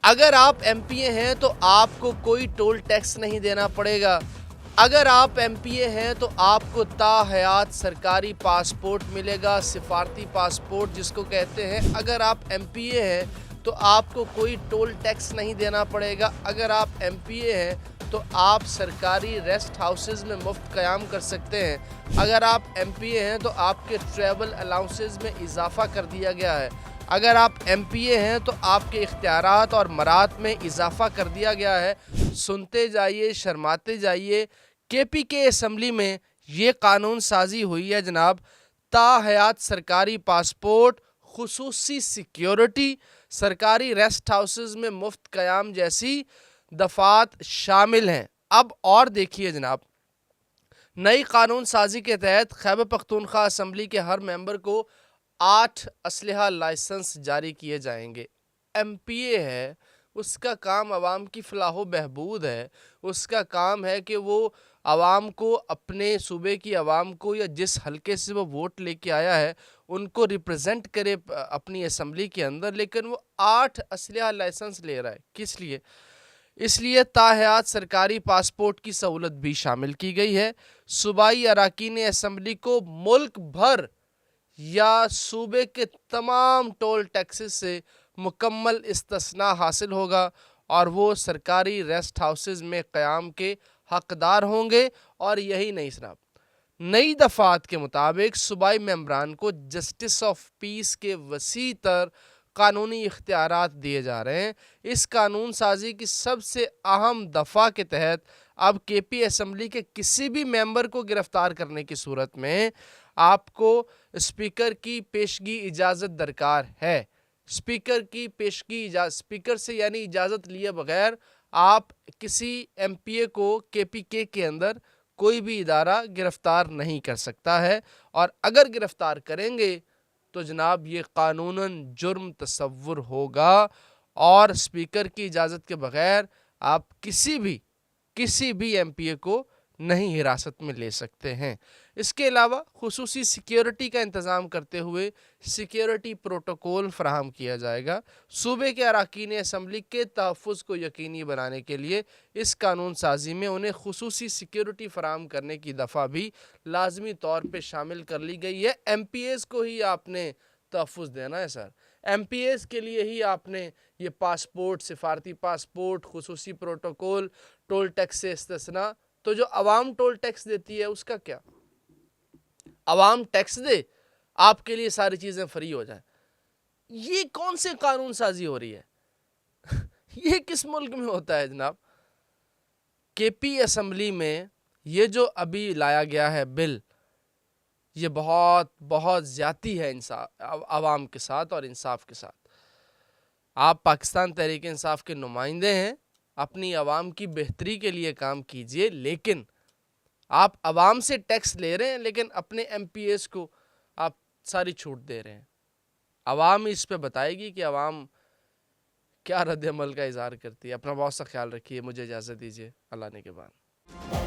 اگر آپ M P اے ہیں تو آپ کو کوئی ٹول ٹیکس نہیں دینا پڑے گا. اگر آپ ایم پی اے ہیں تو آپ کو تا حیات سرکاری پاسپورٹ ملے گا, سفارتی پاسپورٹ جس کو کہتے ہیں. اگر آپ ایم پی اے ہیں تو آپ کو کوئی ٹول ٹیکس نہیں دینا پڑے گا. اگر آپ ایم پی اے ہیں تو آپ سرکاری ریسٹ ہاؤسز میں مفت قیام کر سکتے ہیں. اگر آپ ایم پی اے ہیں تو آپ کے ٹریول الاؤنسز میں اضافہ کر دیا گیا ہے. اگر آپ ایم پی اے ہیں تو آپ کے اختیارات اور مرات میں اضافہ کر دیا گیا ہے. سنتے جائیے, شرماتے جائیے. کے پی کے اسمبلی میں یہ قانون سازی ہوئی ہے جناب. تا حیات سرکاری پاسپورٹ, خصوصی سیکیورٹی, سرکاری ریسٹ ہاؤسز میں مفت قیام جیسی دفعات شامل ہیں. اب اور دیکھیے جناب, نئی قانون سازی کے تحت خیبر پختونخوا اسمبلی کے ہر ممبر کو 8 اسلحہ لائسنس جاری کیے جائیں گے. ایم پی اے ہے, اس کا کام عوام کی فلاح و بہبود ہے. اس کا کام ہے کہ وہ عوام کو, اپنے صوبے کی عوام کو, یا جس حلقے سے وہ ووٹ لے کے آیا ہے ان کو ریپرزینٹ کرے اپنی اسمبلی کے اندر. لیکن وہ 8 اسلحہ لائسنس لے رہا ہے. کس لیے؟ اس لیے تا حیات سرکاری پاسپورٹ کی سہولت بھی شامل کی گئی ہے. صوبائی اراکین اسمبلی کو ملک بھر یا صوبے کے تمام ٹول ٹیکسز سے مکمل استثناء حاصل ہوگا اور وہ سرکاری ریسٹ ہاؤسز میں قیام کے حقدار ہوں گے. اور یہی نہیں جناب, نئی دفعات کے مطابق صوبائی ممبران کو جسٹس آف پیس کے وسیع تر قانونی اختیارات دیے جا رہے ہیں. اس قانون سازی کی سب سے اہم دفعہ کے تحت اب کے پی اسمبلی کے کسی بھی ممبر کو گرفتار کرنے کی صورت میں آپ کو اسپیکر کی پیشگی اجازت درکار ہے. اسپیکر کی پیشگی اسپیکر سے یعنی اجازت لیے بغیر آپ کسی ایم پی اے کو کے پی کے اندر کوئی بھی ادارہ گرفتار نہیں کر سکتا ہے. اور اگر گرفتار کریں گے تو جناب یہ قانوناً جرم تصور ہوگا, اور اسپیکر کی اجازت کے بغیر آپ کسی بھی ایم پی اے کو نہیں حراست میں لے سکتے ہیں. اس کے علاوہ خصوصی سیکیورٹی کا انتظام کرتے ہوئے سیکیورٹی پروٹوکول فراہم کیا جائے گا. صوبے کے اراکین اسمبلی کے تحفظ کو یقینی بنانے کے لیے اس قانون سازی میں انہیں خصوصی سیکیورٹی فراہم کرنے کی دفعہ بھی لازمی طور پہ شامل کر لی گئی ہے. ایم پی ایز کو ہی آپ نے تحفظ دینا ہے سر, ایم پی ایز کے لیے ہی آپ نے یہ پاسپورٹ, سفارتی پاسپورٹ, خصوصی پروٹوکول, ٹول ٹیکس سے استثناء. تو جو عوام ٹول ٹیکس دیتی ہے اس کا کیا؟ عوام ٹیکس دے, آپ کے لیے ساری چیزیں فری ہو جائیں. یہ کون سے قانون سازی ہو رہی ہے؟ یہ کس ملک میں ہوتا ہے جناب؟ کے پی اسمبلی میں یہ جو ابھی لایا گیا ہے بل, یہ بہت زیادتی ہے عوام کے ساتھ اور انصاف کے ساتھ. آپ پاکستان تحریک انصاف کے نمائندے ہیں, اپنی عوام کی بہتری کے لیے کام کیجئے, لیکن آپ عوام سے ٹیکس لے رہے ہیں لیکن اپنے ایم پی ایس کو آپ ساری چھوٹ دے رہے ہیں. عوام اس پہ بتائے گی کہ عوام کیا رد عمل کا اظہار کرتی ہے. اپنا بہت سا خیال رکھیے, مجھے اجازت دیجیے, اللہ نے کے بعد.